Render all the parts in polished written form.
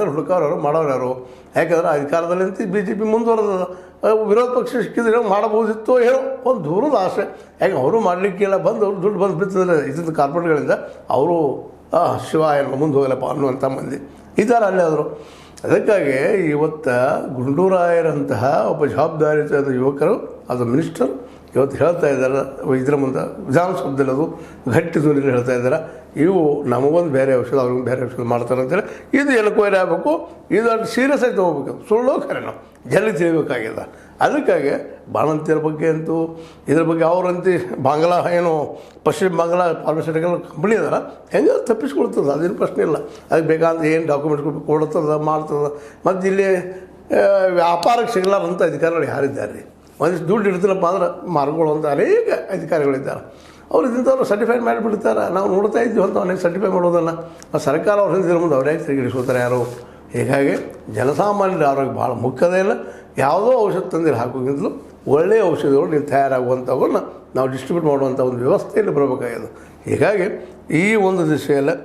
ಅದನ್ನು ಹುಡುಕೋರು ಮಾಡೋರು ಯಾರು? ಯಾಕಂದ್ರೆ ಅಧಿಕಾರದಲ್ಲಿ ಅಂತ BJP ಮುಂದುವರೆದ, ವಿರೋಧ ಪಕ್ಷ ಸಿಕ್ಕಿದ್ರೆ ಮಾಡಬಹುದಿತ್ತು ಏನೋ ಒಂದು ದೂರದ ಆಸೆ. ಯಾಕೆ ಅವರು ಮಾಡಲಿಕ್ಕೆಲ್ಲ ಬಂದು ದುಡ್ಡು ಬಂದು ಬಿತ್ತಿದ್ರೆ ಇದ್ದ ಕಾರ್ಪೊರೇಟ್ಗಳಿಂದ ಅವರು ಶಿವ ಏನೋ ಮುಂದೆ ಹೋಗಲಪ್ಪ ಅನ್ನುವಂಥ ಮಂದಿ ಇದ್ದಾರೆ ಅಲ್ಲೇ ಆದರು. ಅದಕ್ಕಾಗಿ ಇವತ್ತು ಗುಂಡೂರಾಯರಂತಹ ಒಬ್ಬ ಜವಾಬ್ದಾರಿಯುತ ಯುವಕರು, ಅದು ಮಿನಿಸ್ಟರ್ ಇವತ್ತು ಹೇಳ್ತಾ ಇದ್ದಾರೆ ಇದರ ಮುಂದೆ ವಿಧಾನಸೌಧದಲ್ಲಿ, ಅದು ಗಟ್ಟಿ ಧ್ವನಿಯಲ್ಲಿ ಹೇಳ್ತಾ ಇದ್ದಾರೆ, ಇವು ನಮಗೊಂದು ಬೇರೆ ಔಷಧ ಅವ್ರಿಗೊಂದು ಬೇರೆ ಔಷಧ ಮಾಡ್ತಾರೆ ಅಂತೇಳಿ. ಇದು ಎಲ್ಕ್ವೈರಿ ಆಗಬೇಕು, ಇದು ಅಷ್ಟು ಸೀರಿಯಸ್ ಆಗಿ ತೊಗೋಬೇಕು. ಸುಳ್ಳೋ ಖರೆ ನಾವು ಜಲ್ದಿ ತಿಳಿಬೇಕಾಗಿದೆ. ಅದಕ್ಕಾಗಿ ಬಾಣಂತಿಯರ ಬಗ್ಗೆ ಅಂತೂ ಇದ್ರ ಬಗ್ಗೆ ಅವರಂತೆ ಬಾಂಗ್ಲಾ ಏನು ಪಶ್ಚಿಮ ಬಾಂಗ್ಲಾ ಫಾರ್ಮಸ್ಯೂಟಿಕಲ್ ಕಂಪ್ನಿ ಅದಲ್ಲ, ಹೆಂಗೆ ತಪ್ಪಿಸ್ಕೊಳ್ತದೆ, ಅದೇನು ಪ್ರಶ್ನೆ ಇಲ್ಲ. ಅದಕ್ಕೆ ಬೇಕಾದ ಏನು ಡಾಕ್ಯುಮೆಂಟ್ಸ್ ಕೊಡ್ತದೆ ಮಾಡ್ತದೆ. ಮತ್ತು ಇಲ್ಲಿ ವ್ಯಾಪಾರಕ್ಕೆ ಸಿಗಲಾರಂಥ ಅಧಿಕಾರಿಗಳು ಯಾರಿದ್ದಾರೆ ರೀ? ಒಂದಿಷ್ಟು ದುಡ್ಡು ಇಡ್ತೀರಪ್ಪ ಅಂದ್ರೆ ಮಾರ್ಕೊಳ್ಳುವಂಥ ಅನೇಕ ಅಧಿಕಾರಿಗಳಿದ್ದಾರೆ. ಅವ್ರು ಇಂಥವ್ರು ಸರ್ಟಿಫೈ ಮಾಡಿಬಿಡ್ತಾರೆ. ನಾವು ನೋಡ್ತಾ ಇದ್ದೀವಿ ಅಂತ ಅವನಿಗೆ ಸರ್ಟಿಫೈ ಮಾಡೋದನ್ನು ಸರ್ಕಾರ ಅವ್ರ ಹಿಂದಿನ ಮುಂದೆ ಅವರೇ ತಿರುಗಿಸ್ಕೋತಾರೆ ಯಾರು. ಹೀಗಾಗಿ ಜನಸಾಮಾನ್ಯರ ಆರೋಗ್ಯ ಭಾಳ ಮುಖ್ಯದೇ ಇಲ್ಲ. ಯಾವುದೋ ಔಷಧ ತಂದಿರು ಹಾಕೋಗಿಂತಲೂ ಒಳ್ಳೆಯ ಔಷಧಿಗಳು ನೀವು ತಯಾರಾಗುವಂಥವನ್ನ ನಾವು ಡಿಸ್ಟ್ರಿಬ್ಯೂಟ್ ಮಾಡುವಂಥ ಒಂದು ವ್ಯವಸ್ಥೆಯಲ್ಲಿ ಬರಬೇಕಾಗಿದೆ. ಹೀಗಾಗಿ ಈ ಒಂದು ದಿಶೆಯಲ್ಲಿ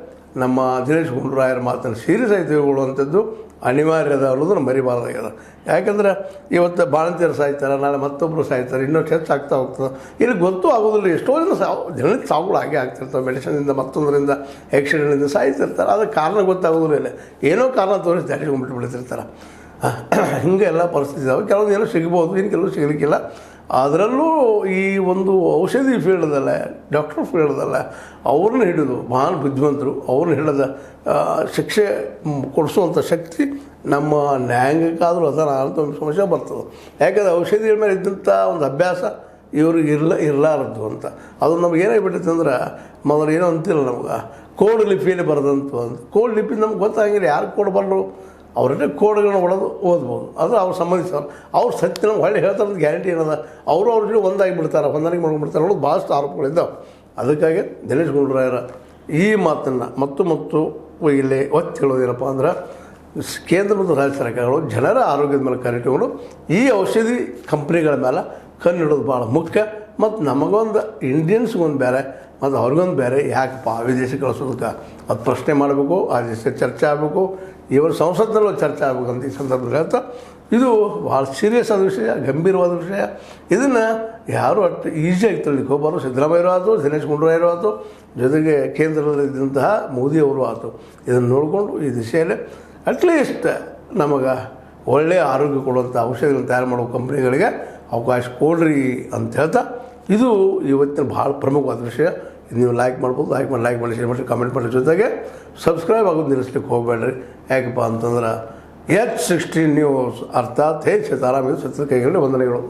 ನಮ್ಮ ದಿನೇಶ್ ಗುಂಡೂರಾಯರ ಮಾತನ್ನು ಸೀರಿಯಸ್ ಆಗಿ ತೆಗೆದುಕೊಳ್ಳುವಂಥದ್ದು ಅನಿವಾರ್ಯದ ಅನ್ನೋದನ್ನು ಮರಿಬಾರ್ದಾಗ್ಯದ. ಯಾಕಂದರೆ ಇವತ್ತು ಬಾಣಂತಿಯರು ಸಾಯ್ತಾರೆ, ನಾಳೆ ಮತ್ತೊಬ್ಬರು ಸಾಯ್ತಾರೆ, ಇನ್ನೊಂದು ಹೆಚ್ಚಾಗ್ತಾ ಹೋಗ್ತದೆ. ಇಲ್ಲಿ ಗೊತ್ತೂ ಆಗೋದಿಲ್ಲ. ಎಷ್ಟೋ ಜನ ಜನಕ್ಕೆ ಸಾವುಗಳು ಹಾಗೆ ಆಗ್ತಿರ್ತಾವೆ. ಮೆಡಿಸಿನಿಂದ ಮತ್ತೊಂದರಿಂದ ಆ್ಯಕ್ಸಿಡೆಂಟಿಂದ ಸಾಯ್ತಿರ್ತಾರೆ. ಅದಕ್ಕೆ ಕಾರಣ ಗೊತ್ತಾಗೋದಿಲ್ಲ. ಇಲ್ಲ ಏನೋ ಕಾರಣ ತೋರಿಸಿ ದಾಟಿಕೊಂಡ್ಬಿಟ್ಟು ಬಿಡ್ತಿರ್ತಾರೆ. ಹಿಂಗೆ ಎಲ್ಲ ಪರಿಸ್ಥಿತಿ ಇದಾವೆ. ಕೆಲವೊಂದು ಏನೋ ಸಿಗ್ಬೋದು, ಇನ್ನು ಕೆಲವು ಸಿಗಲಿಕ್ಕಿಲ್ಲ. ಅದರಲ್ಲೂ ಈ ಒಂದು ಔಷಧಿ ಫೀಲ್ಡ್ದಲ್ಲ, ಡಾಕ್ಟರ್ ಫೀಲ್ಡ್ದಲ್ಲ, ಅವ್ರನ್ನ ಹಿಡಿದು ಭಾಳ ಬುದ್ಧಿವಂತರು, ಅವ್ರನ್ನ ಹಿಡಿದ ಶಿಕ್ಷೆ ಕೊಡಿಸುವಂಥ ಶಕ್ತಿ ನಮ್ಮ ನ್ಯಾಯಾಂಗಕ್ಕಾದರೂ ಅದರ ಅಂತ ಒಂದು ಸಮಸ್ಯೆ ಬರ್ತದೆ. ಯಾಕಂದರೆ ಔಷಧಿಗಳ ಮೇಲೆ ಇದ್ದಂಥ ಒಂದು ಅಭ್ಯಾಸ ಇವ್ರಿಗೆ ಇರಲಾರದು ಅಂತ. ಅದು ನಮ್ಗೆ ಏನಾಗಿಬಿಟ್ಟಿತ್ತು ಅಂದ್ರೆ, ಮೊದಲು ಏನೋ ಅಂತಿಲ್ಲ ನಮ್ಗೆ, ಕೋಡ್ ಲಿಪಿಯಲ್ಲಿ ಬರೆದಂತು ಅಂತ. ಕೋಡ್ ಲಿಪಿ ನಮ್ಗೆ ಗೊತ್ತಾಗಿಲ್ಲ, ಯಾರು ಕೋಡ್ ಬರಲು ಅವರನ್ನೇ ಕೋಡ್ಗಳನ್ನ ಒಡೆದು ಓದ್ಬೋದು. ಅದು ಅವ್ರು ಸಂಬಂಧಿಸಿದವರು. ಅವ್ರು ಸತ್ಯ ನಮ್ಗೆ ಹೊಳ್ಳಿ ಹೇಳ್ತಾರೆ ಅಂತ ಗ್ಯಾರಂಟಿ ಏನದ. ಅವರು ಅವ್ರ ಜೊತೆ ಒಂದಾಗಿ ಬಿಡ್ತಾರೆ, ಹೊಂದಾಣಿಕೆ ಮಾಡ್ಕೊಂಡ್ಬಿಡ್ತಾರೆ ಅನ್ನೋದು ಭಾಳಷ್ಟು ಆರೋಪಗಳಿದ್ದಾವೆ. ಅದಕ್ಕಾಗಿ ದಿನೇಶ್ ಗುಂಡೂರಾಯರ ಈ ಮಾತನ್ನು ಮತ್ತು ಇಲ್ಲಿ ಒತ್ತಿ ಹೇಳೋದೇನಪ್ಪ ಅಂದ್ರೆ, ಕೇಂದ್ರ ಮತ್ತು ರಾಜ್ಯ ಸರ್ಕಾರಗಳು ಜನರ ಆರೋಗ್ಯದ ಮೇಲೆ ಕರೆಕ್ಟ್ಗಳು ಈ ಔಷಧಿ ಕಂಪ್ನಿಗಳ ಮೇಲೆ ಕಣ್ಣಿಡೋದು ಭಾಳ ಮುಖ್ಯ. ಮತ್ತು ನಮಗೊಂದು ಇಂಡಿಯನ್ಸ್ಗೊಂದು ಬೇರೆ ಮತ್ತು ಅವ್ರಿಗೊಂದು ಬೇರೆ ಯಾಕಪ್ಪ ವಿದೇಶಕ್ಕೆ ಕಳಿಸೋದಕ್ಕೆ ಅದು ಪ್ರಶ್ನೆ ಮಾಡಬೇಕು, ಆ ದೇಶ ಚರ್ಚೆ ಆಗಬೇಕು, ಇವರ ಸಂಸತ್ತಿನಲ್ಲೂ ಚರ್ಚೆ ಆಗಬೇಕಂತ ಈ ಸಂದರ್ಭದಲ್ಲಿ ಹೇಳ್ತಾ, ಇದು ಭಾಳ ಸೀರಿಯಸ್ ಆದ ವಿಷಯ, ಗಂಭೀರವಾದ ವಿಷಯ. ಇದನ್ನು ಯಾರು ಅಷ್ಟು ಈಸಿಯಾಗಿ ತಿಳಿಲಿಕ್ಕೆ ಹೋಗಬಾರ್ದು. ಸಿದ್ದರಾಮಯ್ಯರು ಆಯಿತು, ದಿನೇಶ್ ಗುಂಡೂರಾಯರು ಆಯಿತು, ಜೊತೆಗೆ ಕೇಂದ್ರದಲ್ಲಿದ್ದಂತಹ ಮೋದಿಯವರು ಆಯಿತು. ಇದನ್ನು ನೋಡಿಕೊಂಡು ಈ ದಿಶೆಯಲ್ಲಿ ಅಟ್ಲೀಸ್ಟ್ ನಮಗೆ ಒಳ್ಳೆಯ ಆರೋಗ್ಯ ಕೊಡುವಂಥ ಔಷಧಿಗಳನ್ನು ತಯಾರು ಮಾಡುವ ಕಂಪ್ನಿಗಳಿಗೆ ಅವಕಾಶ ಕೊಡ್ರಿ ಅಂತ ಹೇಳ್ತಾ, ಇದು ಇವತ್ತಿನ ಭಾಳ ಪ್ರಮುಖವಾದ ವಿಷಯ. ನೀವು ಲೈಕ್ ಮಾಡ್ಬೋದು, ಲೈಕ್ ಮಾಡಿ ಶೇರ್ ಮಾಡಿ, ಕಮೆಂಟ್ ಮಾಡಿ. ಜೊತೆಗೆ ಸಬ್ಸ್ಕ್ರೈಬ್ ಆಗೋದು ನಿಲ್ಲಿಸ್ಲಿಕ್ಕೆ ಹೋಗಬೇಡ್ರಿ. ಯಾಕಪ್ಪ ಅಂತಂದ್ರೆ H16 ನ್ಯೂಸ್ ಅರ್ಥಾತ್ ಹೇ ಸೀತಾರಾಮ್ ಇದು ಸತ್ಯದ ಕೈಗಳಲ್ಲಿ ವಂದನೆಗಳು.